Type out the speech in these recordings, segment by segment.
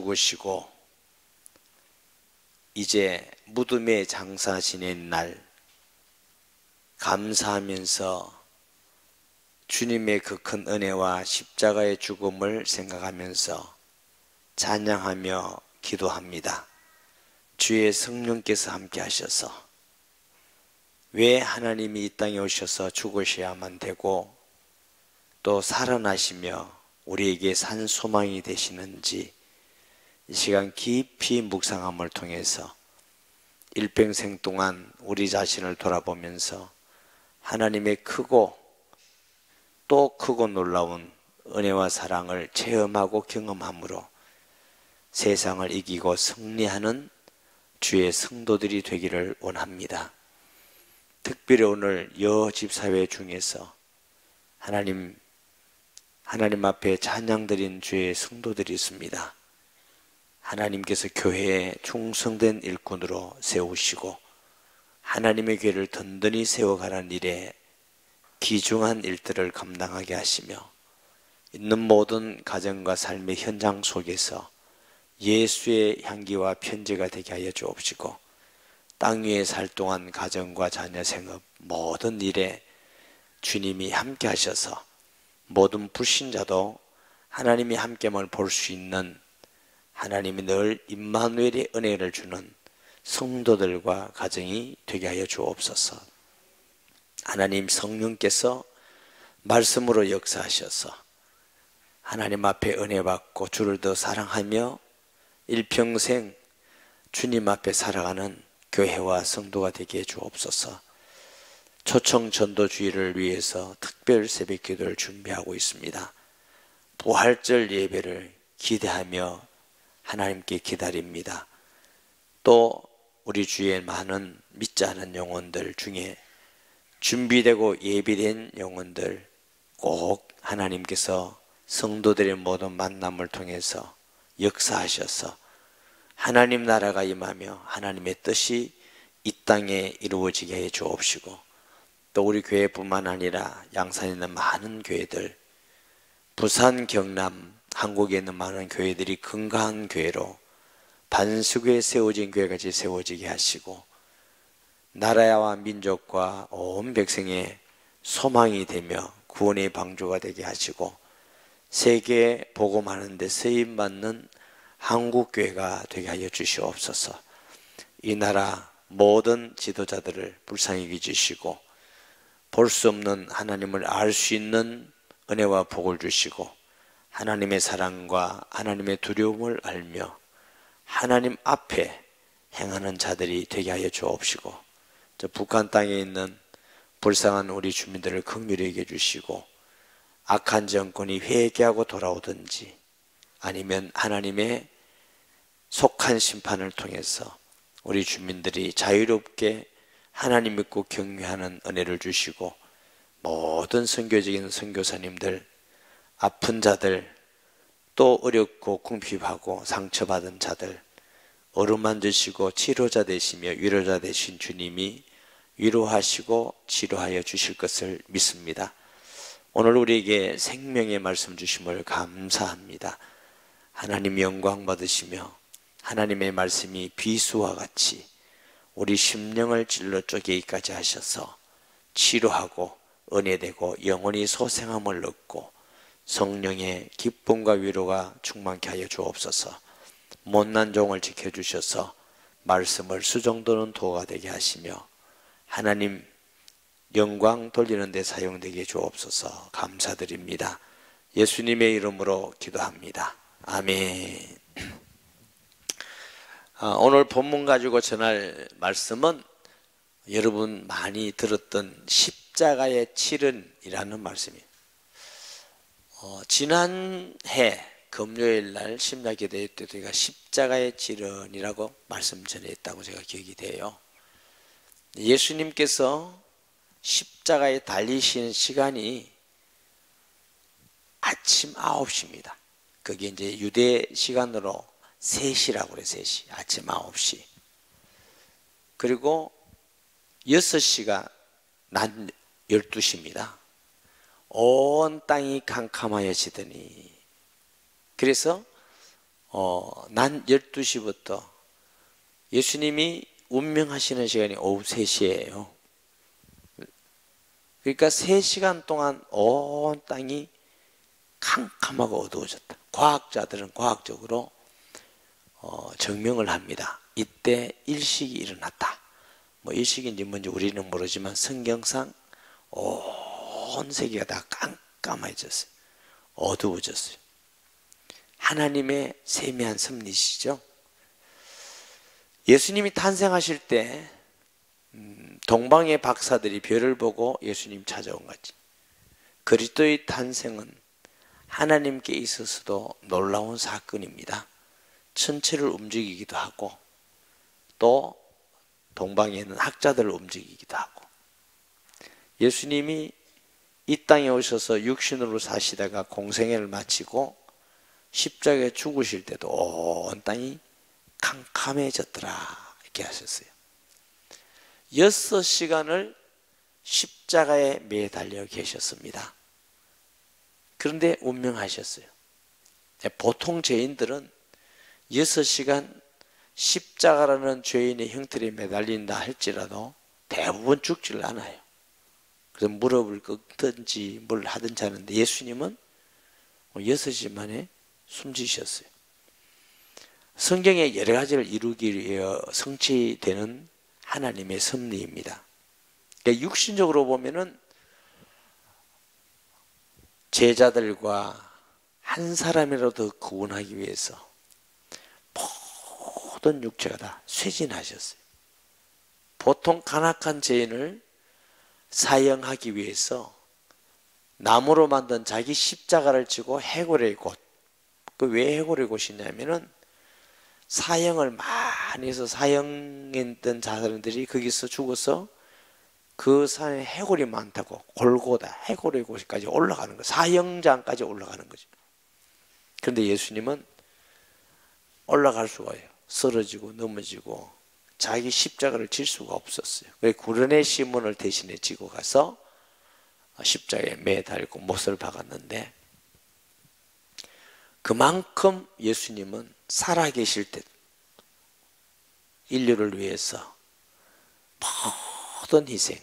죽으시고 이제 무덤의 장사 지낸 날 감사하면서 주님의 그 큰 은혜와 십자가의 죽음을 생각하면서 찬양하며 기도합니다. 주의 성령께서 함께 하셔서 왜 하나님이 이 땅에 오셔서 죽으셔야만 되고 또 살아나시며 우리에게 산 소망이 되시는지 이 시간 깊이 묵상함을 통해서 일평생 동안 우리 자신을 돌아보면서 하나님의 크고 또 크고 놀라운 은혜와 사랑을 체험하고 경험함으로 세상을 이기고 승리하는 주의 성도들이 되기를 원합니다. 특별히 오늘 여집사회 중에서 하나님 앞에 찬양드린 주의 성도들이 있습니다. 하나님께서 교회에 충성된 일꾼으로 세우시고 하나님의 교회를 든든히 세워가는 일에 귀중한 일들을 감당하게 하시며 있는 모든 가정과 삶의 현장 속에서 예수의 향기와 편지가 되게 하여 주옵시고 땅 위에 살 동안 가정과 자녀 생업 모든 일에 주님이 함께 하셔서 모든 불신자도 하나님이 함께함을 볼 수 있는 하나님이 늘 임마누엘의 은혜를 주는 성도들과 가정이 되게 하여 주옵소서. 하나님 성령께서 말씀으로 역사하셔서 하나님 앞에 은혜 받고 주를 더 사랑하며 일평생 주님 앞에 살아가는 교회와 성도가 되게 해 주옵소서. 초청 전도주의를 위해서 특별 새벽 기도를 준비하고 있습니다. 부활절 예배를 기대하며 하나님께 기다립니다. 또 우리 주위에 많은 믿지 않은 영혼들 중에 준비되고 예비된 영혼들 꼭 하나님께서 성도들의 모든 만남을 통해서 역사하셔서 하나님 나라가 임하며 하나님의 뜻이 이 땅에 이루어지게 해 주옵시고 또 우리 교회뿐만 아니라 양산에 있는 많은 교회들 부산, 경남, 한국에 있는 많은 교회들이 건강한 교회로 반석에 세워진 교회같이 세워지게 하시고 나라와 민족과 온 백성의 소망이 되며 구원의 방주가 되게 하시고 세계에 복음하는 데 쓰임받는 한국교회가 되게 하여 주시옵소서. 이 나라 모든 지도자들을 불쌍히 여기시고 볼 수 없는 하나님을 알 수 있는 은혜와 복을 주시고 하나님의 사랑과 하나님의 두려움을 알며 하나님 앞에 행하는 자들이 되게 하여 주옵시고 저 북한 땅에 있는 불쌍한 우리 주민들을 긍휼히 여겨 주시고 악한 정권이 회개하고 돌아오든지 아니면 하나님의 속한 심판을 통해서 우리 주민들이 자유롭게 하나님 믿고 경외하는 은혜를 주시고 모든 선교적인 선교사님들 아픈 자들 또 어렵고 궁핍하고 상처받은 자들 어루만지시고 치료자 되시며 위로자 되신 주님이 위로하시고 치료하여 주실 것을 믿습니다. 오늘 우리에게 생명의 말씀 주심을 감사합니다. 하나님 영광 받으시며 하나님의 말씀이 비수와 같이 우리 심령을 찔러 쪼개기까지 하셔서 치료하고 은혜되고 영원히 소생함을 얻고 성령의 기쁨과 위로가 충만케 하여 주옵소서. 못난 종을 지켜주셔서 말씀을 수정도는 도가 되게 하시며 하나님 영광 돌리는 데 사용되게 주옵소서. 감사드립니다. 예수님의 이름으로 기도합니다. 아멘. 오늘 본문 가지고 전할 말씀은 여러분 많이 들었던 십자가의 치른이라는 말씀이에요. 지난해 금요일 날 심야기도회 때 제가 십자가의 치른이라고 말씀 전했다고 제가 기억이 돼요. 예수님께서 십자가에 달리시는 시간이 아침 9시입니다. 그게 이제 유대 시간으로 3시라고 그래요. 3시. 아침 9시. 그리고 6시가 낮 12시입니다. 온 땅이 캄캄하여지더니 그래서 낮 12시부터 예수님이 운명하시는 시간이 오후 3시예요. 그러니까 3시간 동안 온 땅이 캄캄하고 어두워졌다. 과학자들은 과학적으로 증명을 합니다. 이때 일식이 일어났다. 뭐 일식인지 뭔지 우리는 모르지만 성경상 온 세계가 다 깜깜해졌어요. 어두워졌어요. 하나님의 세미한 섭리시죠. 예수님이 탄생하실 때 동방의 박사들이 별을 보고 예수님 찾아온 거지. 그리스도의 탄생은 하나님께 있어서도 놀라운 사건입니다. 천체를 움직이기도 하고 또 동방에는 학자들을 움직이기도 하고, 예수님이 이 땅에 오셔서 육신으로 사시다가 공생애를 마치고 십자가에 죽으실 때도 온 땅이 캄캄해졌더라 이렇게 하셨어요. 6시간을 십자가에 매달려 계셨습니다. 그런데 운명하셨어요. 보통 죄인들은 6시간 십자가라는 죄인의 형틀에 매달린다 할지라도 대부분 죽지를 않아요. 그래서 무릎을 꺾든지 뭘 하든지 하는데 예수님은 6시 만에 숨지셨어요. 성경에 여러 가지를 이루기 위해 성취되는 하나님의 섭리입니다. 그러니까 육신적으로 보면은 제자들과 한 사람이라도 구원하기 위해서 모든 육체가 다 쇄진하셨어요. 보통 간악한 죄인을 사형하기 위해서 나무로 만든 자기 십자가를 지고 해골의 곳, 그 왜 해골의 곳이냐면은 사형을 많이 해서 사형했던 자들이 거기서 죽어서 그 산에 해골이 많다고 골고다 해골의 곳까지 올라가는 거예요. 사형장까지 올라가는 거죠. 그런데 예수님은 올라갈 수가 없어요. 쓰러지고 넘어지고 자기 십자가를 질 수가 없었어요. 그래서 구레네 시몬을 대신에 지고 가서 십자가에 매달고 못을 박았는데, 그만큼 예수님은 살아계실 때 인류를 위해서 모든 희생,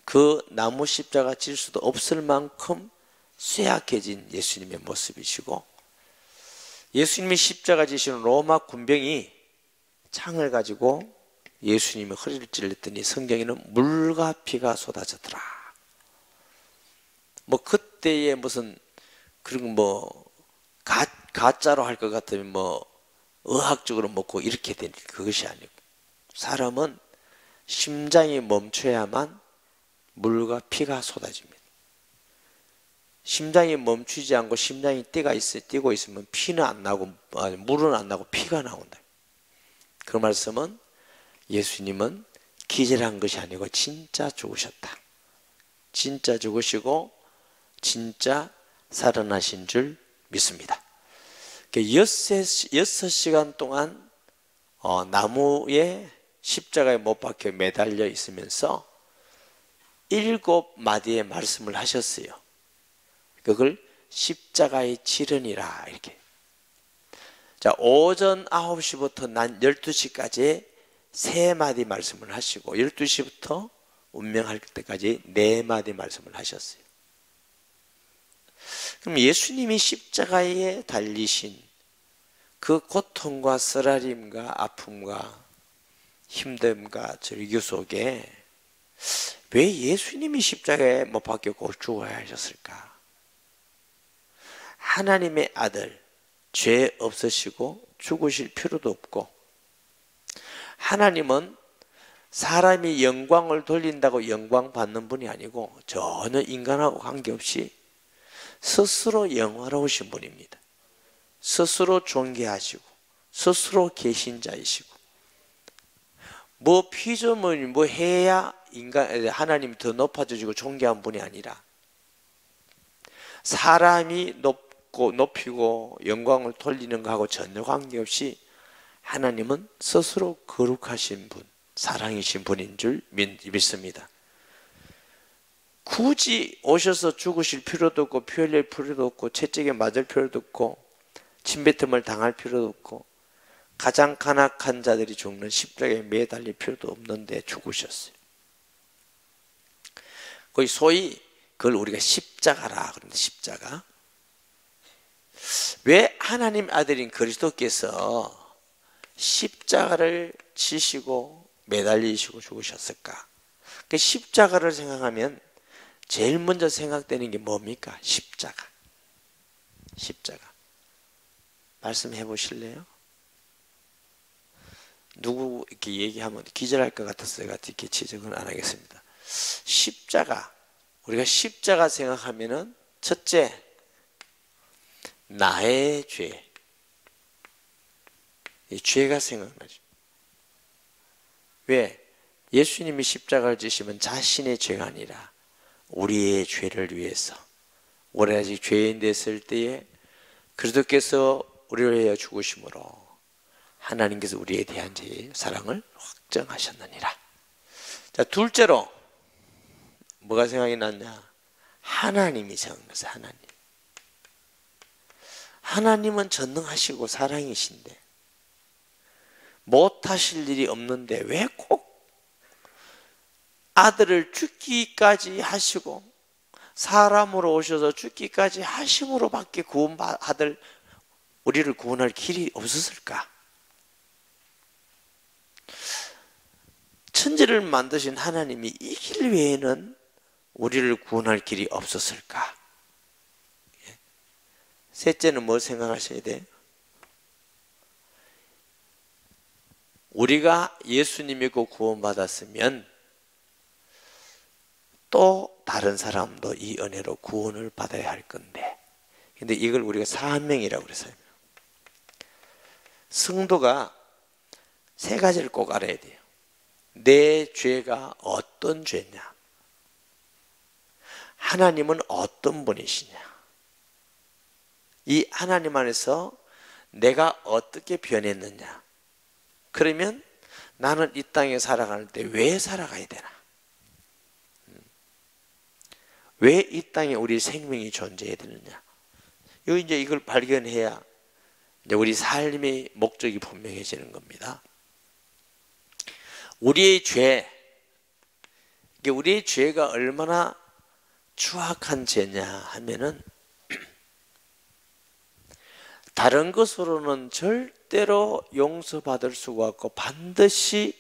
그 나무 십자가 질 수도 없을 만큼 쇠약해진 예수님의 모습이시고, 예수님이 십자가 지시는 로마 군병이 창을 가지고 예수님의 허리를 찔렀더니 성경에는 물과 피가 쏟아졌더라. 뭐 그때의 무슨 그런 뭐 가짜로 할 것 같으면 뭐 의학적으로 먹고 이렇게 된 그것이 아니고, 사람은 심장이 멈춰야만 물과 피가 쏟아집니다. 심장이 멈추지 않고 심장이 뛰고 있으면 피는 안 나고 물은 안 나고 피가 나온다. 그 말씀은 예수님은 기절한 것이 아니고 진짜 죽으셨다. 진짜 죽으시고 진짜 살아나신 줄 믿습니다. 6시간 동안 나무에 십자가에 못 박혀 매달려 있으면서 7마디의 말씀을 하셨어요. 그걸 십자가의 지른이라 이렇게. 자, 오전 9시부터 난 12시까지 3마디 말씀을 하시고 12시부터 운명할 때까지 4마디 말씀을 하셨어요. 그럼 예수님이 십자가에 달리신 그 고통과 쓰라림과 아픔과 힘듦과 절규 속에 왜 예수님이 십자가에 못 박혔고 죽어야 하셨을까? 하나님의 아들, 죄 없으시고 죽으실 필요도 없고, 하나님은 사람이 영광을 돌린다고 영광 받는 분이 아니고 전혀 인간하고 관계없이 스스로 영화로우신 분입니다. 스스로 존귀하시고 스스로 계신 자이시고, 뭐 피조물이 뭐 해야 하나님이 더 높아지고 존귀한 분이 아니라 사람이 높이고 영광을 돌리는 것하고 전혀 관계없이 하나님은 스스로 거룩하신 분, 사랑이신 분인 줄 믿습니다. 굳이 오셔서 죽으실 필요도 없고 피 흘릴 필요도 없고 채찍에 맞을 필요도 없고 침뱉음을 당할 필요도 없고 가장 간악한 자들이 죽는 십자가에 매달릴 필요도 없는데 죽으셨어요. 거의 소위 그걸 우리가 십자가라 그럽니다. 십자가. 왜 하나님 아들인 그리스도께서 십자가를 지시고 매달리시고 죽으셨을까? 그 십자가를 생각하면 제일 먼저 생각되는 게 뭡니까? 십자가. 십자가. 말씀해 보실래요? 누구 이렇게 얘기하면 기절할 것 같아서 제가 이렇게 지적은 안 하겠습니다. 십자가. 우리가 십자가 생각하면은 첫째, 나의 죄. 이 죄가 생각나죠. 왜? 예수님이 십자가를 지시면 자신의 죄가 아니라 우리의 죄를 위해서 우리 아직 죄인 됐을 때에 그리스도께서 우리를 위하여 죽으심으로 하나님께서 우리에 대한 사랑을 확정하셨느니라. 자, 둘째로 뭐가 생각이 났냐? 하나님이 생각났어요. 하나님. 하나님은 전능하시고 사랑이신데 못하실 일이 없는데 왜 꼭 아들을 죽기까지 하시고 사람으로 오셔서 죽기까지 하심으로 밖에 구원받을 우리를 구원할 길이 없었을까? 천지를 만드신 하나님이 이 길 외에는 우리를 구원할 길이 없었을까? 셋째는 뭘 생각하셔야 돼요? 우리가 예수님 믿고 구원받았으면 또 다른 사람도 이 은혜로 구원을 받아야 할 건데, 근데 이걸 우리가 사명이라고 그랬어요. 성도가 세 가지를 꼭 알아야 돼요. 내 죄가 어떤 죄냐? 하나님은 어떤 분이시냐? 이 하나님 안에서 내가 어떻게 변했느냐? 그러면 나는 이 땅에 살아갈 때 왜 살아가야 되나? 왜 이 땅에 우리 생명이 존재해야 되느냐? 이제 이걸 발견해야 이제 우리 삶의 목적이 분명해지는 겁니다. 우리의 죄, 우리의 죄가 얼마나 추악한 죄냐 하면은 다른 것으로는 절대로 용서받을 수가 없고 반드시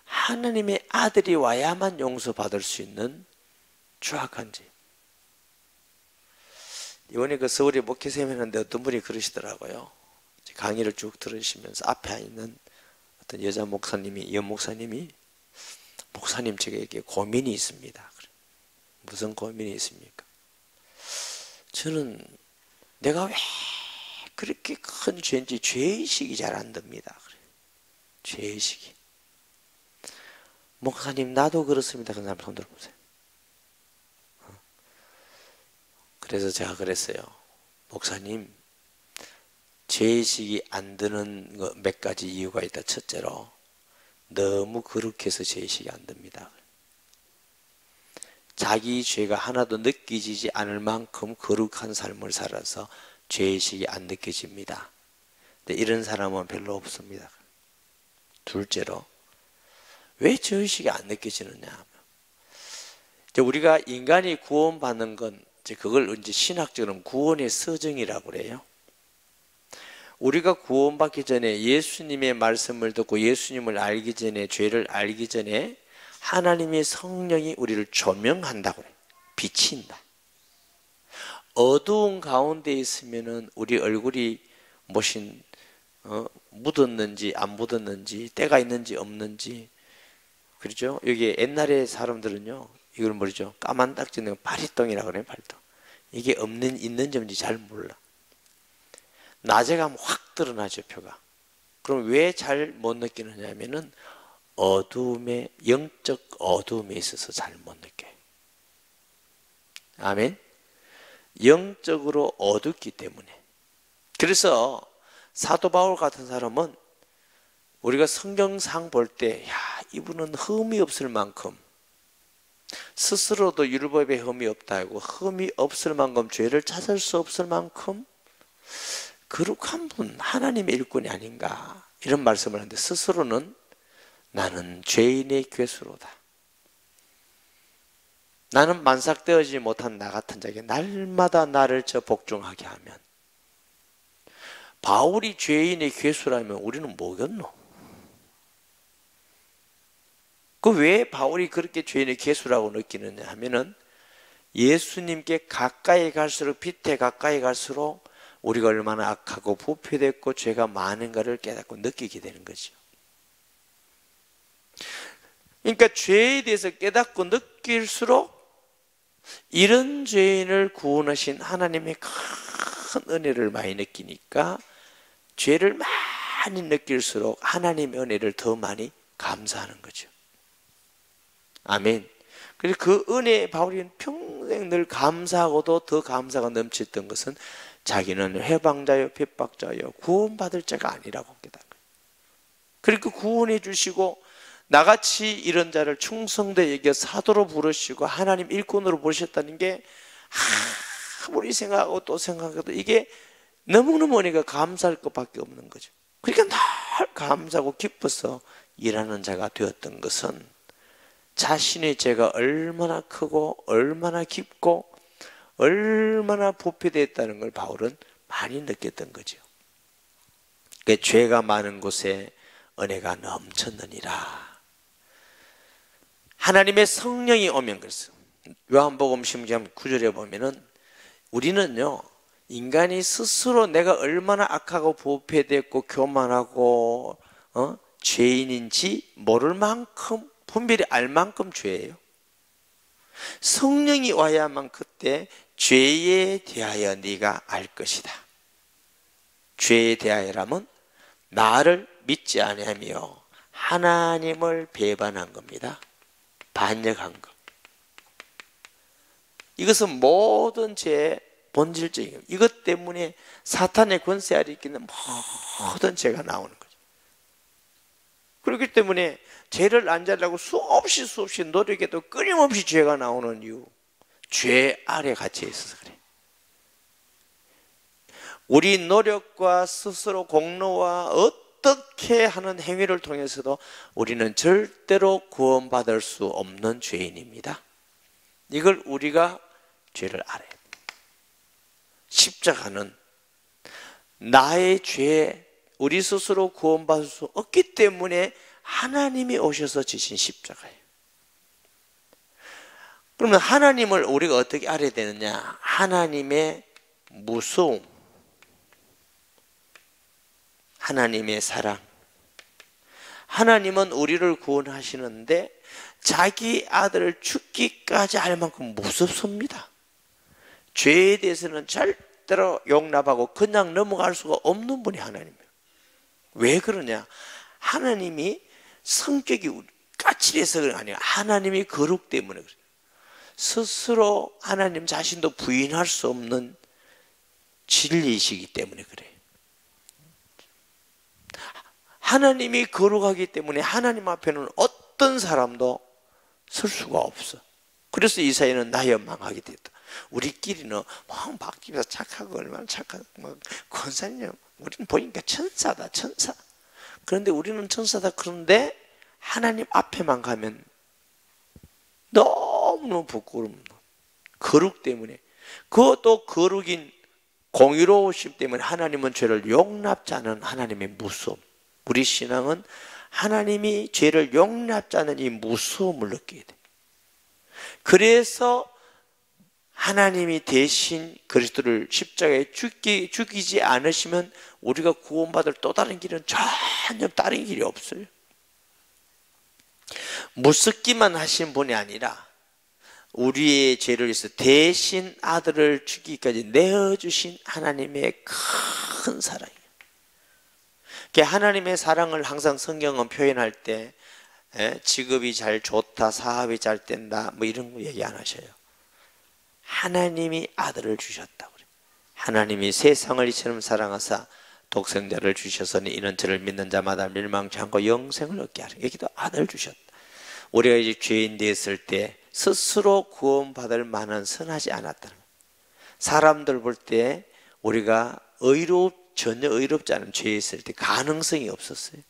하나님의 아들이 와야만 용서받을 수 있는 추악한 죄. 이번에 그 서울에 목회쌤 했는데 어떤 분이 그러시더라고요. 강의를 쭉 들으시면서 앞에 있는 어떤 여자 목사님이, 연 목사님이, 목사님 제게 고민이 있습니다. 무슨 고민이 있습니까? 저는 내가 왜 그렇게 큰 죄인지 죄의식이 잘 안 듭니다. 죄의식이. 목사님 나도 그렇습니다. 그 사람 손 들어보세요. 그래서 제가 그랬어요. 목사님, 죄의식이 안 드는 몇 가지 이유가 있다. 첫째로 너무 거룩해서 죄의식이 안 듭니다. 자기 죄가 하나도 느껴지지 않을 만큼 거룩한 삶을 살아서 죄의식이 안 느껴집니다. 근데 이런 사람은 별로 없습니다. 둘째로 왜 죄의식이 안 느껴지느냐 하면 우리가 인간이 구원받는 건 그걸 이제 신학적으로는 구원의 서정이라고 그래요. 우리가 구원받기 전에 예수님의 말씀을 듣고 예수님을 알기 전에, 죄를 알기 전에 하나님의 성령이 우리를 조명한다고 그래요. 비친다. 어두운 가운데 있으면은 우리 얼굴이 묻었는지 안 묻었는지, 때가 있는지 없는지, 그렇죠? 여기 옛날에 사람들은요, 이걸 모르죠. 까만 딱지는 파리똥이라고 그래요. 파리똥. 이게 있는지 없는지 잘 몰라. 낮에 가면 확 드러나죠, 표가. 그럼 왜 잘 못 느끼느냐 하면은 영적 어두움에 있어서 잘 못 느껴요. 아멘. 영적으로 어둡기 때문에. 그래서 사도 바울 같은 사람은 우리가 성경상 볼 때, 이분은 흠이 없을 만큼, 스스로도 율법에 흠이 없다고 흠이 없을 만큼, 죄를 찾을 수 없을 만큼 거룩한 분, 하나님의 일꾼이 아닌가 이런 말씀을 하는데 스스로는 나는 죄인의 괴수로다. 나는 만삭되어지지 못한 나 같은 자에게 날마다 나를 복종하게 하면, 바울이 죄인의 괴수라면 우리는 뭐겠노? 그 왜 바울이 그렇게 죄인의 괴수라고 느끼느냐 하면은 예수님께 가까이 갈수록, 빛에 가까이 갈수록 우리가 얼마나 악하고 부패됐고 죄가 많은가를 깨닫고 느끼게 되는 거죠. 그러니까 죄에 대해서 깨닫고 느낄수록 이런 죄인을 구원하신 하나님의 큰 은혜를 많이 느끼니까 죄를 많이 느낄수록 하나님의 은혜를 더 많이 감사하는 거죠. 아멘. 그래서 그 은혜에 바울이 평생 늘 감사하고도 더 감사가 넘쳤던 것은 자기는 해방자요 핍박자요 구원받을 자가 아니라고 깨닫는 거예요. 그러니까 구원해 주시고 나같이 이런 자를 충성되 여겨 사도로 부르시고 하나님 일꾼으로 부르셨다는 게 아무리 생각하고 또 생각해도 이게 너무너무 은혜가 감사할 것밖에 없는 거죠. 그러니까 늘 감사하고 기뻐서 일하는 자가 되었던 것은 자신의 죄가 얼마나 크고 얼마나 깊고 얼마나 부패되었다는 걸 바울은 많이 느꼈던 거죠. 그러니까 죄가 많은 곳에 은혜가 넘쳤느니라. 하나님의 성령이 오면 그랬어. 요한복음 10장 9절에 보면은 우리는요, 인간이 스스로 내가 얼마나 악하고 부패됐고 교만하고 죄인인지 모를 만큼, 분별히 알 만큼 죄예요. 성령이 와야만 그때 죄에 대하여 네가 알 것이다. 죄에 대하여라면 나를 믿지 아니하며 하나님을 배반한 겁니다. 반역한 것. 이것은 모든 죄의 본질적인 것. 이것 때문에 사탄의 권세 아래 있는 모든 죄가 나오는 거죠. 그렇기 때문에 죄를 안 지으려고 수없이 노력해도 끊임없이 죄가 나오는 이유, 죄 아래 갇혀 있어서 그래. 우리 노력과 스스로 공로와 어떻게 하는 행위를 통해서도 우리는 절대로 구원받을 수 없는 죄인입니다. 이걸 우리가 죄를 알아야 돼. 십자가는 나의 죄, 우리 스스로 구원받을 수 없기 때문에 하나님이 오셔서 지신 십자가예요. 그러면 하나님을 우리가 어떻게 알아야 되느냐? 하나님의 무서움, 하나님의 사랑. 하나님은 우리를 구원하시는데 자기 아들을 죽기까지 할 만큼 무섭습니다. 죄에 대해서는 절대로 용납하고 그냥 넘어갈 수가 없는 분이 하나님이에요. 왜 그러냐? 하나님이 성격이 까칠해서 그런 게 아니라 하나님이 거룩 때문에 그래요. 스스로 하나님 자신도 부인할 수 없는 진리이시기 때문에 그래요. 하나님이 거룩하기 때문에 하나님 앞에는 어떤 사람도 설 수가 없어. 그래서 이사야는 나여 망하게 됐다. 우리끼리는 박집에서 착하고 얼마나 착하고 권사님 우리는 보니까 천사다 천사. 그런데 우리는 천사다. 그런데 하나님 앞에만 가면 너무너무 부끄러운 거룩 때문에, 그것도 거룩인 공의로우심 때문에 하나님은 죄를 용납지 않은 하나님의 무서움. 우리 신앙은 하나님이 죄를 용납지 않는 이 무서움을 느끼게 돼. 그래서 하나님이 대신 그리스도를 십자가에 죽이지 않으시면 우리가 구원받을 또 다른 길은 전혀 다른 길이 없어요. 무섭기만 하신 분이 아니라 우리의 죄를 위해서 대신 아들을 죽이기까지 내어주신 하나님의 큰 사랑이에요. 하나님의 사랑을 항상 성경은 표현할 때 직업이 잘 좋다, 사업이 잘 된다 뭐 이런 거 얘기 안 하셔요. 하나님이 아들을 주셨다고 그래요. 하나님이 세상을 이처럼 사랑하사 독생자를 주셔서니 이는 저를 믿는 자마다 멸망치 않고 영생을 얻게 하라. 여기도 아들 주셨다. 우리가 이제 죄인 되었을 때 스스로 구원받을 만한 선하지 않았다는 거예요. 사람들 볼 때 우리가 전혀 의롭지 않은 죄에 있을 때 가능성이 없었어요.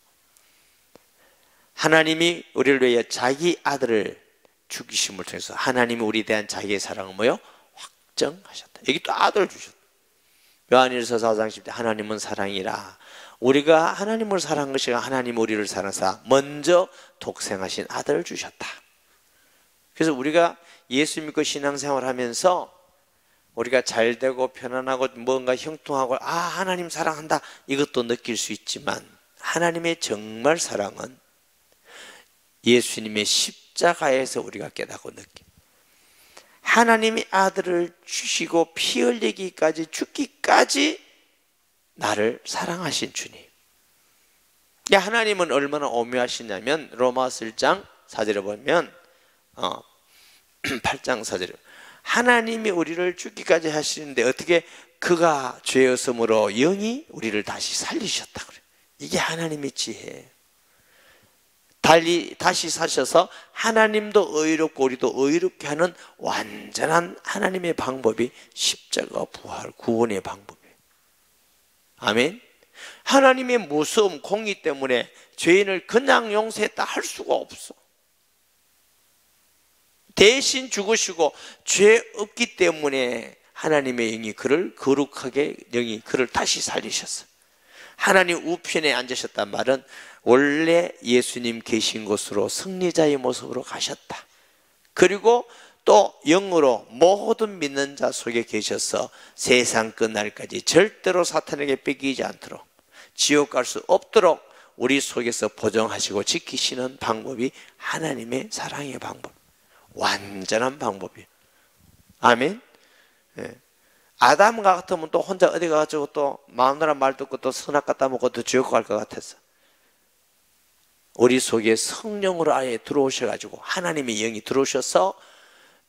하나님이 우리를 위해 자기 아들을 죽이심을 통해서 하나님이 우리에 대한 자기의 사랑을 뭐요? 확정하셨다. 여기 또 아들을 주셨다. 요한일서 4장 10절 하나님은 사랑이라. 우리가 하나님을 사랑한 것이 아니라 하나님 우리를 사랑하사 먼저 독생하신 아들을 주셨다. 그래서 우리가 예수 믿고 신앙생활 하면서 우리가 잘되고 편안하고 뭔가 형통하고 하나님 사랑한다 이것도 느낄 수 있지만 하나님의 정말 사랑은 예수님의 십자가에서 우리가 깨닫고 느끼. 하나님이 아들을 주시고 피 흘리기까지 죽기까지 나를 사랑하신 주님. 하나님은 얼마나 오묘하시냐면 로마서 1장 4절에 보면 8장 4절에 하나님이 우리를 죽기까지 하시는데 어떻게 그가 죄였으므로 영이 우리를 다시 살리셨다 그래요. 이게 하나님의 지혜예요. 다시 사셔서 하나님도 의롭고 우리도 의롭게 하는 완전한 하나님의 방법이 십자가 부활 구원의 방법이에요. 아멘. 하나님의 무서움 공의 때문에 죄인을 그냥 용서했다 할 수가 없어. 대신 죽으시고 죄 없기 때문에 하나님의 영이 그를 거룩하게 영이 그를 다시 살리셨어요. 하나님 우편에 앉으셨단 말은 원래 예수님 계신 곳으로 승리자의 모습으로 가셨다. 그리고 또 영으로 모든 믿는 자 속에 계셔서 세상 끝날까지 절대로 사탄에게 뺏기지 않도록 지옥 갈 수 없도록 우리 속에서 보존하시고 지키시는 방법이 하나님의 사랑의 방법. 완전한 방법이에요. 아멘. 예. 아담 같으면 또 혼자 어디 가가지고 또 마누라 말 듣고 또 선악 갖다 먹고 또 지옥 갈 것 같았어. 우리 속에 성령으로 아예 들어오셔가지고 하나님의 영이 들어오셔서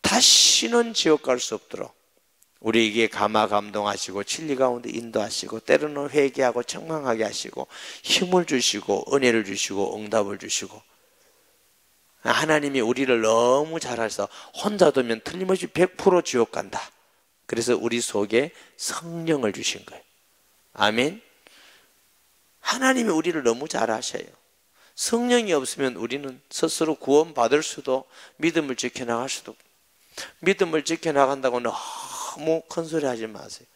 다시는 지옥 갈 수 없도록 우리에게 감화 감동하시고 진리 가운데 인도하시고 때로는 회개하고 청망하게 하시고 힘을 주시고 은혜를 주시고 응답을 주시고 하나님이 우리를 너무 잘하셔서 혼자 두면 틀림없이 100% 지옥 간다. 그래서 우리 속에 성령을 주신 거예요. 아멘. 하나님이 우리를 너무 잘하셔요. 성령이 없으면 우리는 스스로 구원받을 수도 믿음을 지켜나갈 수도 없고 믿음을 지켜나간다고 너무 큰 소리 하지 마세요.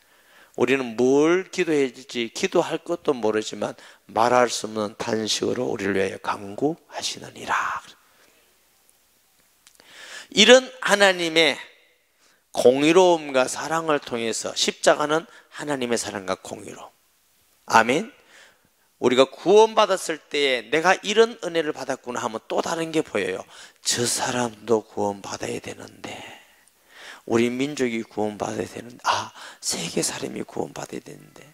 우리는 뭘 기도해야 될지 기도할 것도 모르지만 말할 수 없는 탄식으로 우리를 위하여 간구하시느니라. 이런 하나님의 공의로움과 사랑을 통해서 십자가는 하나님의 사랑과 공의로움. 아멘. 우리가 구원받았을 때에 내가 이런 은혜를 받았구나 하면 또 다른 게 보여요. 저 사람도 구원받아야 되는데 우리 민족이 구원받아야 되는데 세계 사람이 구원받아야 되는데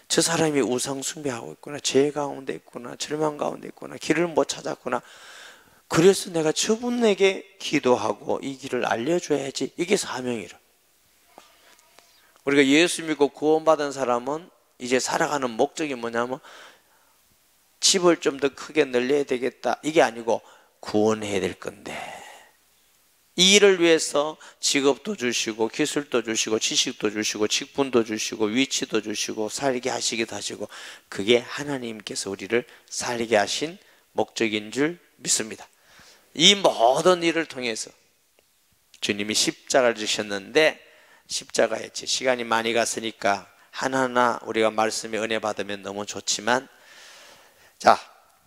저 사람이 우상 숭배하고 있구나. 죄 가운데 있구나. 절망 가운데 있구나. 길을 못 찾았구나. 그래서 내가 저분에게 기도하고 이 길을 알려줘야지. 이게 사명이라. 우리가 예수 믿고 구원받은 사람은 이제 살아가는 목적이 뭐냐면 집을 좀 더 크게 늘려야 되겠다. 이게 아니고 구원해야 될 건데 이 일을 위해서 직업도 주시고 기술도 주시고 지식도 주시고 직분도 주시고 위치도 주시고 살게 하시기도 하시고 그게 하나님께서 우리를 살게 하신 목적인 줄 믿습니다. 이 모든 일을 통해서 주님이 십자가를 주셨는데 십자가에 시간이 많이 갔으니까 하나하나 우리가 말씀에 은혜 받으면 너무 좋지만 자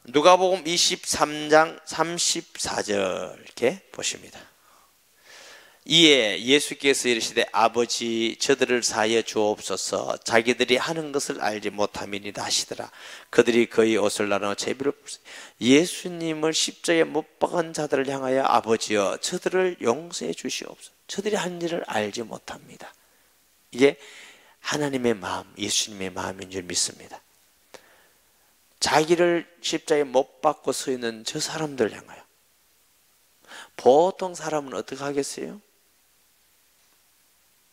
누가복음 23장 34절 이렇게 보십니다. 이에 예수께서 이르시되 아버지 저들을 사하여 주옵소서 자기들이 하는 것을 알지 못함이니이다 하시더라. 그들이 그의 옷을 나누어 제비를 예수님을 십자가에 못 박은 자들을 향하여 아버지여 저들을 용서해 주시옵소서. 저들이 하는 일을 알지 못합니다. 이게 하나님의 마음, 예수님의 마음인 줄 믿습니다. 자기를 십자가에 못 박고 서 있는 저 사람들 향하여 보통 사람은 어떻게 하겠어요?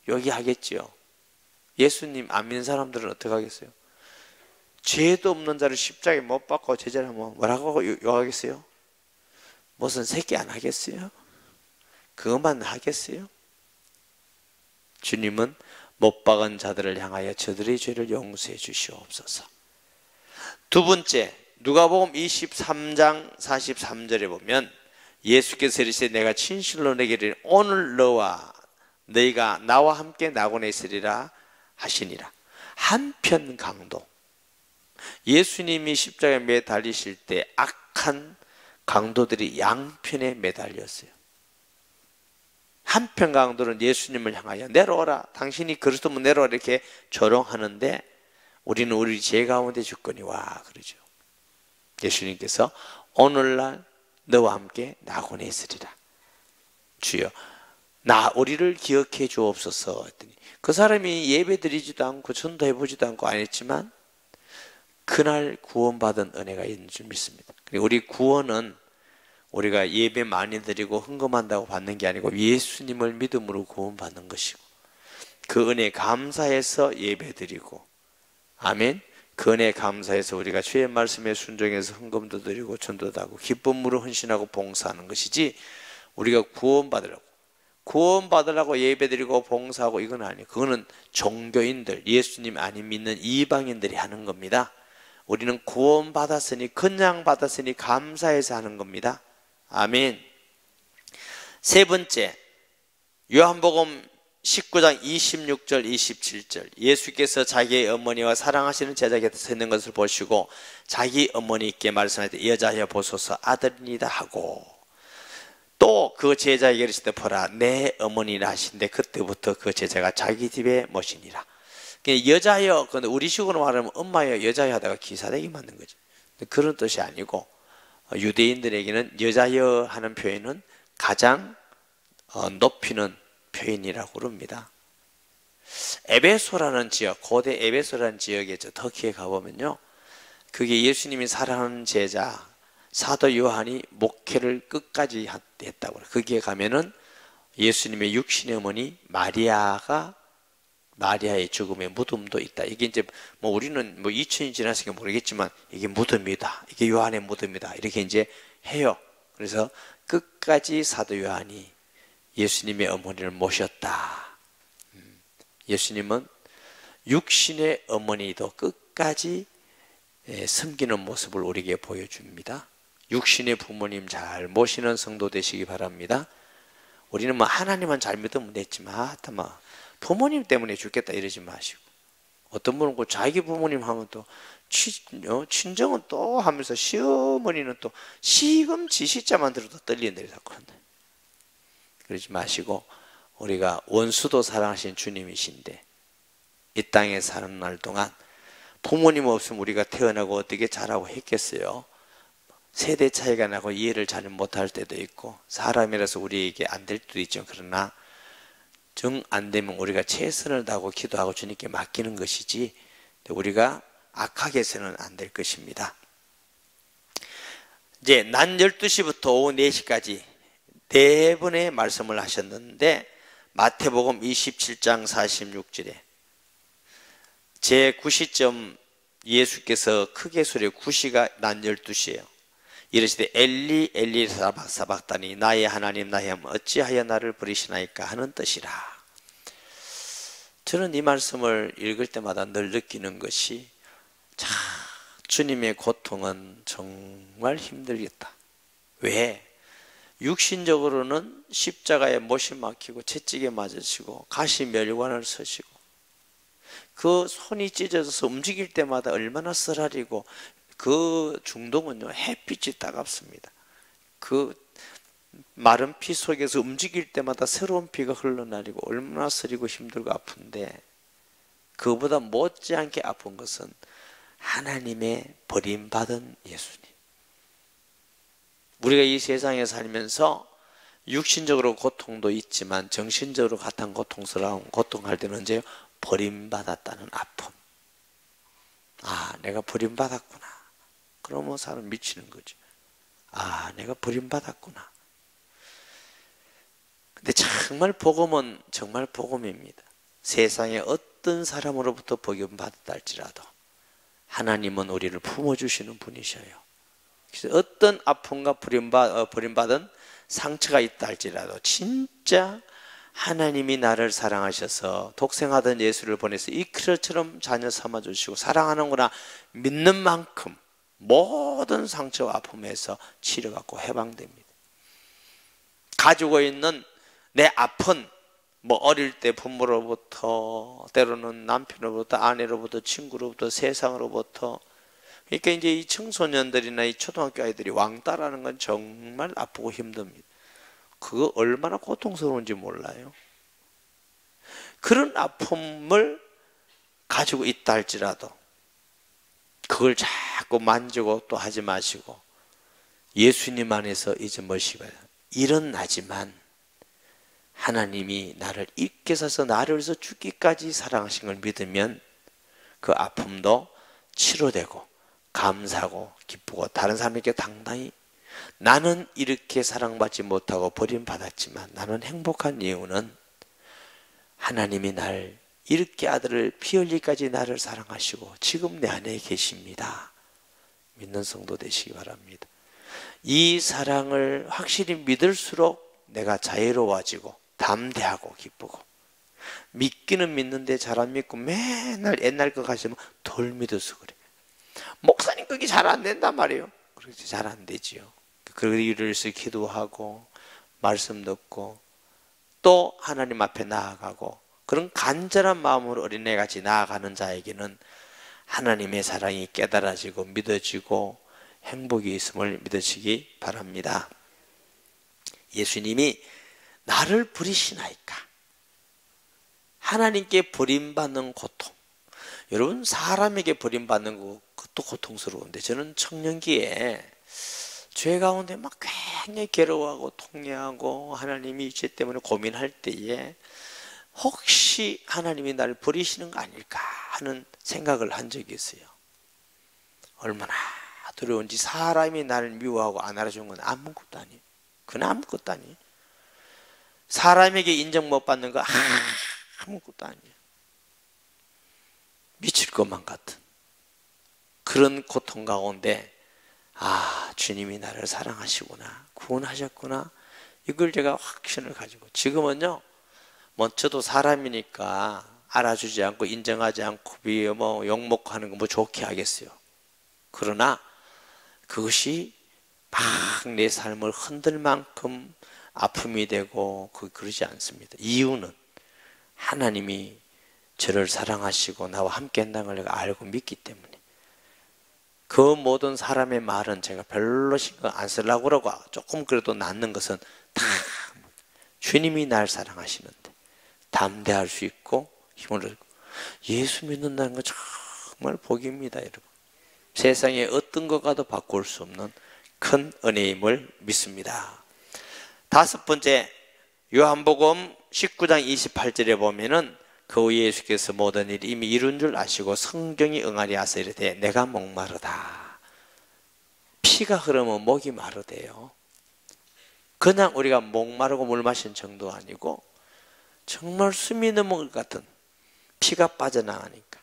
여기 하겠지요. 예수님 안 믿는 사람들은 어떻게 하겠어요? 죄도 없는 자를 십자가에 못 박고 제자라면 뭐라고 욕하겠어요? 무슨 새끼 안 하겠어요? 그것만 하겠어요? 주님은 못 박은 자들을 향하여 저들의 죄를 용서해 주시옵소서. 두 번째, 누가복음 23장 43절에 보면 예수께서 이르시되 내가 진실로 내게 이르노니 오늘 너와 너희가 나와 함께 낙원에 있으리라 하시니라. 한편 강도, 예수님이 십자가에 매달리실 때 악한 강도들이 양편에 매달렸어요. 한편 강도는 예수님을 향하여 내려오라, 당신이 그리스도면 내려오라 이렇게 조롱하는데 우리는 우리 죄 가운데 주거니와 그러죠. 예수님께서 오늘날 너와 함께 낙원에 있으리라. 주여 우리를 기억해 주옵소서 했더니 그 사람이 예배 드리지도 않고 전도해 보지도 않고 안 했지만 그날 구원받은 은혜가 있는 줄 믿습니다. 우리 구원은 우리가 예배 많이 드리고 헌금한다고 받는 게 아니고 예수님을 믿음으로 구원받는 것이고 그 은혜 감사해서 예배 드리고, 아멘. 그 은혜 감사해서 우리가 주의 말씀에 순종해서 헌금도 드리고 전도도 하고 기쁨으로 헌신하고 봉사하는 것이지, 우리가 구원받으려고 예배드리고 봉사하고 이건 아니에요. 그거는 종교인들, 예수님 아닌 믿는 이방인들이 하는 겁니다. 우리는 구원받았으니, 그냥 받았으니 감사해서 하는 겁니다. 아멘. 세 번째, 요한복음 19장 26절 27절, 예수께서 자기의 어머니와 사랑하시는 제자 곁에 서 있는 것을 보시고 자기 어머니께 말씀하되 여자여 보소서 아들이니이다 하고, 또 그 제자에게 이르시되 보라 내 어머니라 하신데 그때부터 그 제자가 자기 집에 모시니라. 여자여, 근데 우리식으로 말하면 엄마여 여자여 하다가 기사되게 만든 거죠. 그런 뜻이 아니고 유대인들에게는 여자여 하는 표현은 가장 높이는 표현이라고 그럽니다. 에베소라는 지역, 고대 에베소라는 지역에 터키에 가보면요, 그게 예수님이 사랑하는 제자 사도 요한이 목회를 끝까지 했다고 그래요. 거기에 가면은 예수님의 육신의 어머니 마리아의 죽음의 무덤도 있다. 이게 이제 뭐 우리는 뭐 2000이 지났으니까 모르겠지만 이게 무덤이다, 이게 요한의 무덤이다 이렇게 이제 해요. 그래서 끝까지 사도 요한이 예수님의 어머니를 모셨다. 예수님은 육신의 어머니도 끝까지 섬기는 모습을 우리에게 보여줍니다. 육신의 부모님 잘 모시는 성도 되시기 바랍니다. 우리는 뭐 하나님만 잘 믿으면 됐지만 부모님 때문에 죽겠다 이러지 마시고, 어떤 분은 자기 부모님 하면 또 친정은 또 하면서 시어머니는 또 시금치 시자만 들어도 떨리는데 자꾸 한다. 그러지 마시고, 우리가 원수도 사랑하신 주님이신데 이 땅에 사는 날 동안 부모님 없으면 우리가 태어나고 어떻게 자라고 했겠어요? 세대 차이가 나고 이해를 잘 못할 때도 있고 사람이라서 우리에게 안 될 때도 있죠. 그러나 정 안 되면 우리가 최선을 다하고 기도하고 주님께 맡기는 것이지 우리가 악하게 해서는 안 될 것입니다. 이제 낮 12시부터 오후 4시까지 네 번의 말씀을 하셨는데 마태복음 27장 46절에 제9시점 예수께서 크게 소리해, 9시가 낮 12시예요. 이르시되 엘리 엘리 사박사박다니 나의 하나님 나의 하나님 어찌하여 나를 버리시나이까 하는 뜻이라. 저는 이 말씀을 읽을 때마다 늘 느끼는 것이, 자, 주님의 고통은 정말 힘들겠다. 왜? 육신적으로는 십자가에 못이 막히고 채찍에 맞으시고 가시 멸관을 쓰시고 그 손이 찢어져서 움직일 때마다 얼마나 쓰라리고, 그 중동은요 햇빛이 따갑습니다. 그 마른 피 속에서 움직일 때마다 새로운 피가 흘러내리고 얼마나 쓰리고 힘들고 아픈데, 그보다 못지않게 아픈 것은 하나님의 버림받은 예수님. 우리가 이 세상에 살면서 육신적으로 고통도 있지만 정신적으로 가장 고통스러운, 고통할 때는 언제요? 버림받았다는 아픔. 아, 내가 버림받았구나. 그러면 사람 미치는 거죠. 아, 내가 버림받았구나. 근데 정말 복음은 정말 복음입니다. 세상에 어떤 사람으로부터 버림받았다 할지라도 하나님은 우리를 품어주시는 분이셔요. 그래서 어떤 아픔과 버림받은 상처가 있다 할지라도 진짜 하나님이 나를 사랑하셔서 독생하던 예수를 보내서 이 그릇처럼 자녀 삼아주시고 사랑하는구나 믿는 만큼 모든 상처와 아픔에서 치료받고 해방됩니다. 가지고 있는 내 아픈 어릴 때 부모로부터 때로는 남편으로부터 아내로부터 친구로부터 세상으로부터 그러니까 이제 이 청소년들이나 이 초등학교 아이들이 왕따라는 건 정말 아프고 힘듭니다. 그거 얼마나 고통스러운지 몰라요. 그런 아픔을 가지고 있다 할지라도 그걸 자꾸 만지고 또 하지 마시고 예수님 안에서 이제 뭐시고 일어나지만 하나님이 나를 잊게 사서 나를 위해서 죽기까지 사랑하신 걸 믿으면 그 아픔도 치료되고 감사하고 기쁘고 다른 사람에게 당당히 나는 이렇게 사랑받지 못하고 버림받았지만 나는 행복한 이유는 하나님이 날 이렇게 아들을 피 흘리기까지 나를 사랑하시고 지금 내 안에 계십니다. 믿는 성도 되시기 바랍니다. 이 사랑을 확실히 믿을수록 내가 자유로워지고 담대하고 기쁘고 믿기는 믿는데 잘 안 믿고 맨날 옛날 거 가시면 덜 믿어서 그래. 목사님 그게 잘 안 된단 말이에요. 그렇게 잘 안 되지요. 그 일을 위해서 기도하고 말씀 듣고 또 하나님 앞에 나아가고 그런 간절한 마음으로 어린애같이 나아가는 자에게는 하나님의 사랑이 깨달아지고 믿어지고 행복이 있음을 믿으시기 바랍니다. 예수님이 나를 버리시나이까? 하나님께 버림받는 고통. 여러분 사람에게 버림받는 것도 고통스러운데 저는 청년기에 죄 가운데 막 굉장히 괴로워하고 통회하고 하나님이 죄 때문에 고민할 때에 혹시 하나님이 나를 버리시는 거 아닐까 하는 생각을 한 적이 있어요. 얼마나 두려운지. 사람이 나를 미워하고 안 알아주는 건 아무것도 아니에요. 그건 아무것도 아니에요. 사람에게 인정 못 받는 거 아무것도 아니에요. 미칠 것만 같은 그런 고통 가운데 주님이 나를 사랑하시구나, 구원하셨구나, 이걸 제가 확신을 가지고 지금은요 저도 사람이니까 알아주지 않고 인정하지 않고 욕먹고 거 좋게 하겠어요. 그러나 그것이 막 내 삶을 흔들 만큼 아픔이 되고 그러지 않습니다. 이유는 하나님이 저를 사랑하시고 나와 함께 한다는 걸 내가 알고 믿기 때문에. 그 모든 사람의 말은 제가 별로 신경 안 쓰려고 그러고 조금 그래도 낫는 것은 다 주님이 날 사랑하시는데 담대할 수 있고 힘을 얻고 예수 믿는다는 건 정말 복입니다. 여러분 세상에 어떤 것과도 바꿀 수 없는 큰 은혜임을 믿습니다. 다섯 번째, 요한복음 19장 28절에 보면은 그 후에 예수께서 모든 일이 이미 이룬 줄 아시고 성경이 응하리 하사 이르되 내가 목마르다. 피가 흐르면 목이 마르대요. 그냥 우리가 목마르고 물 마신 정도 아니고 정말 숨이 넘어갈 것 같은 피가 빠져나가니까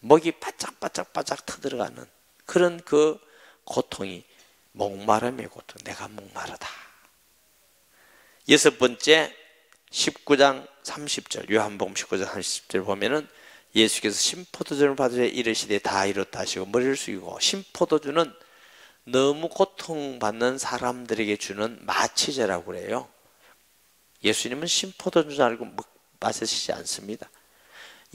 목이 바짝바짝 터들어가는 그런 그 고통이 목마름의 고통. 내가 목마르다. 여섯 번째, 19장 30절 요한복음 19장 30절 보면은 예수께서 신포도주를 받으려 이르시되 다 이뤘다 하시고 머리를 숙이고, 신포도주는 너무 고통받는 사람들에게 주는 마취제라고 그래요. 예수님은 신포도주 알고 마시지 않습니다.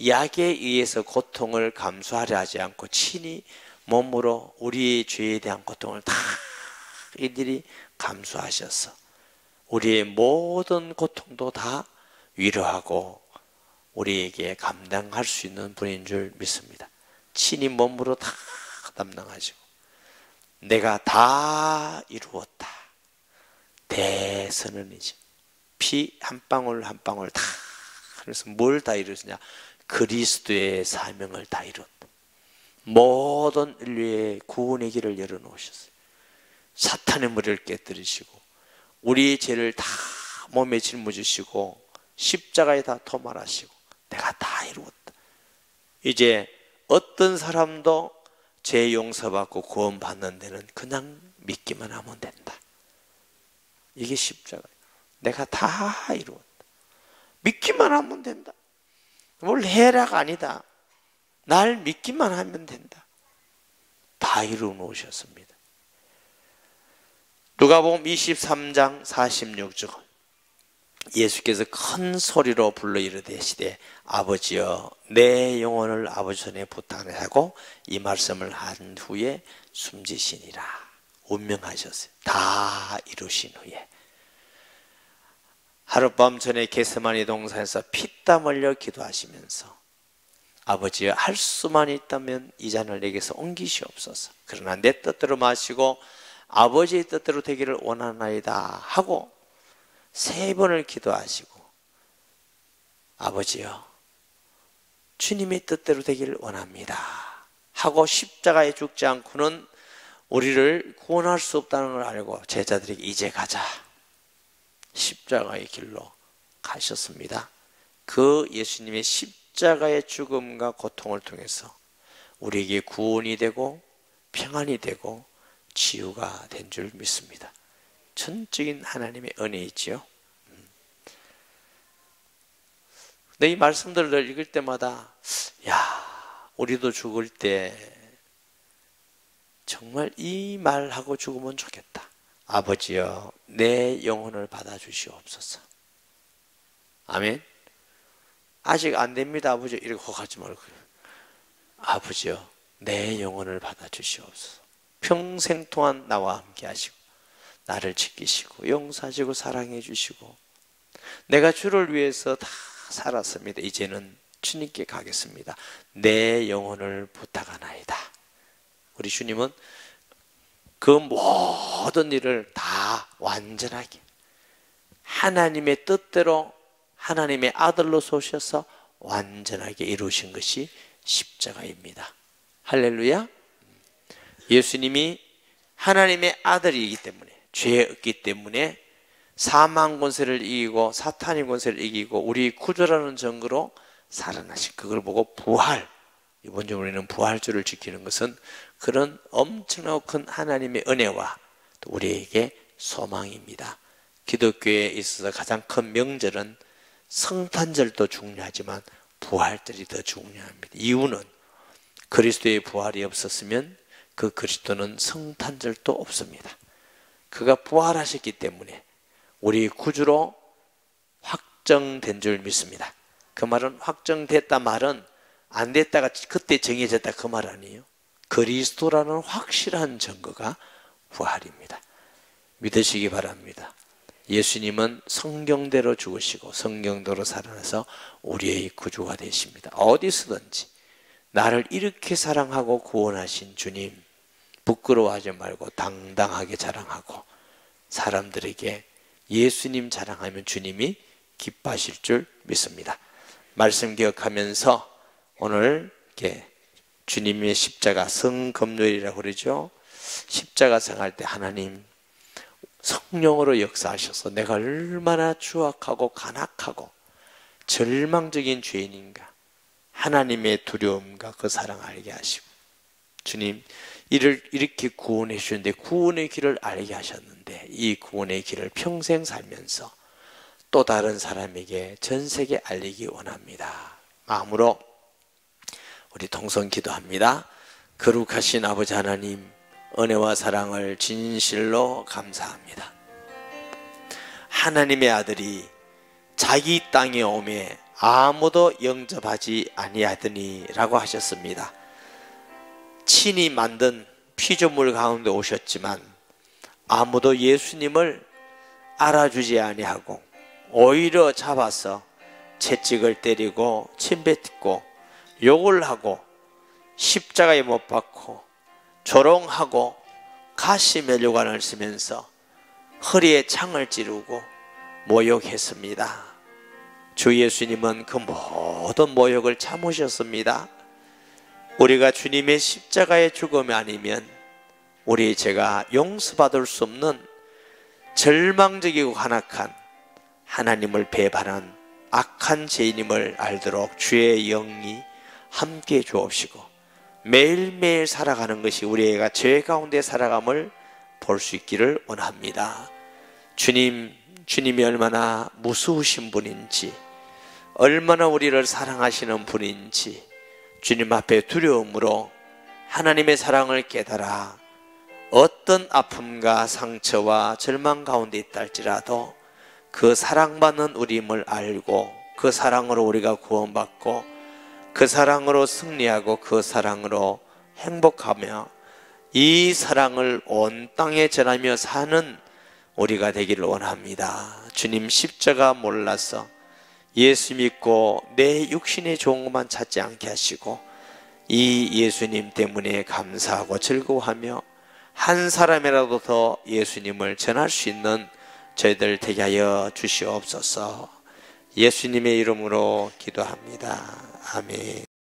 약에 의해서 고통을 감수하려 하지 않고 친히 몸으로 우리의 죄에 대한 고통을 다 이들이 감수하셔서 우리의 모든 고통도 다 위로하고 우리에게 감당할 수 있는 분인 줄 믿습니다. 친히 몸으로 다 담당하시고 내가 다 이루었다. 대선언이지. 피 한 방울 한 방울 다. 그래서 뭘 다 이루었냐? 그리스도의 사명을 다 이뤘다. 모든 인류의 구원의 길을 열어놓으셨어요. 사탄의 머리를 깨뜨리시고 우리의 죄를 다 몸에 짊어지시고 십자가에 다 도말하시고 내가 다 이루었다. 이제 어떤 사람도 죄 용서받고 구원받는 데는 그냥 믿기만 하면 된다. 이게 십자가예요. 내가 다 이루었다. 믿기만 하면 된다. 뭘 해라가 아니다. 날 믿기만 하면 된다. 다 이루어 놓으셨습니다. 누가복음 23장 46절 예수께서 큰 소리로 불러 이르되시되 아버지여 내 영혼을 아버지 손에 부탁하고 이 말씀을 한 후에 숨지시니라. 운명하셨어요. 다 이루신 후에. 하룻밤 전에 겟세마니 동산에서 피땀 흘려 기도하시면서 아버지여 할 수만 있다면 이 잔을 내게서 옮기시옵소서. 그러나 내 뜻대로 마시고 아버지의 뜻대로 되기를 원하나이다 하고 3번을 기도하시고 아버지여 주님의 뜻대로 되기를 원합니다 하고 십자가에 죽지 않고는 우리를 구원할 수 없다는 걸 알고 제자들에게 이제 가자. 십자가의 길로 가셨습니다. 그 예수님의 십자가의 죽음과 고통을 통해서 우리에게 구원이 되고 평안이 되고 치유가 된 줄 믿습니다. 전적인 하나님의 은혜이지요. 근데 이 말씀들을 읽을 때마다 야, 우리도 죽을 때 정말 이 말하고 죽으면 좋겠다. 아버지여 내 영혼을 받아주시옵소서. 아멘. 아직 안 됩니다 아버지 이렇게 혹하지 말고 아버지여 내 영혼을 받아주시옵소서. 평생 동안 나와 함께 하시고 나를 지키시고 용서하시고 사랑해 주시고 내가 주를 위해서 다 살았습니다. 이제는 주님께 가겠습니다. 내 영혼을 부탁하나이다. 우리 주님은 그 모든 일을 다 완전하게 하나님의 뜻대로 하나님의 아들로 쏘셔서 완전하게 이루신 것이 십자가입니다. 할렐루야. 예수님이 하나님의 아들이기 때문에 죄 없기 때문에 사망 권세를 이기고 사탄의 권세를 이기고 우리 구조라는 증거로 살아나신 그걸 보고 부활, 이번적으로 우리는 부활주를 지키는 것은 그런 엄청나고 큰 하나님의 은혜와 또 우리에게 소망입니다. 기독교에 있어서 가장 큰 명절은 성탄절도 중요하지만 부활절이 더 중요합니다. 이유는 그리스도의 부활이 없었으면 그 그리스도는 성탄절도 없습니다. 그가 부활하셨기 때문에 우리 구주로 확정된 줄 믿습니다. 그 말은 확정됐다 말은 안 됐다가 그때 정해졌다 그 말 아니에요. 그리스도라는 확실한 증거가 부활입니다. 믿으시기 바랍니다. 예수님은 성경대로 죽으시고 성경대로 살아나서 우리의 구주가 되십니다. 어디서든지 나를 이렇게 사랑하고 구원하신 주님 부끄러워하지 말고 당당하게 자랑하고 사람들에게 예수님 자랑하면 주님이 기뻐하실 줄 믿습니다. 말씀 기억하면서 오늘 이렇게 주님의 십자가 성금요일이라고 그러죠. 십자가 생할 때 하나님 성령으로 역사하셔서 내가 얼마나 추악하고 간악하고 절망적인 죄인인가 하나님의 두려움과 그 사랑 알게 하시고 주님 이를 이렇게 구원해 주셨는데 구원의 길을 알게 하셨는데 이 구원의 길을 평생 살면서 또 다른 사람에게 전 세계에 알리기 원합니다. 마음으로 우리 동성 기도합니다. 거룩하신 아버지 하나님 은혜와 사랑을 진실로 감사합니다. 하나님의 아들이 자기 땅에 오매 아무도 영접하지 아니하더니 라고 하셨습니다. 친히 만든 피조물 가운데 오셨지만 아무도 예수님을 알아주지 아니하고 오히려 잡아서 채찍을 때리고 침뱉고 욕을 하고 십자가에 못 박고 조롱하고 가시 면류관을 쓰면서 허리에 창을 찌르고 모욕했습니다. 주 예수님은 그 모든 모욕을 참으셨습니다. 우리가 주님의 십자가의 죽음이 아니면 우리 죄가 용서받을 수 없는 절망적이고 간악한 하나님을 배반한 악한 죄인임을 알도록 주의 영이 함께 주옵시고 매일매일 살아가는 것이 우리가 죄 가운데 살아감을 볼 수 있기를 원합니다. 주님이 얼마나 무서우신 분인지 얼마나 우리를 사랑하시는 분인지 주님 앞에 두려움으로 하나님의 사랑을 깨달아 어떤 아픔과 상처와 절망 가운데 있다 할지라도 그 사랑받는 우리임을 알고 그 사랑으로 우리가 구원받고 그 사랑으로 승리하고 그 사랑으로 행복하며 이 사랑을 온 땅에 전하며 사는 우리가 되기를 원합니다. 주님 십자가 몰라서 예수 믿고 내 육신의 좋은 것만 찾지 않게 하시고 이 예수님 때문에 감사하고 즐거워하며 한 사람이라도 더 예수님을 전할 수 있는 저희들 되게 하여 주시옵소서. 예수님의 이름으로 기도합니다. 아멘.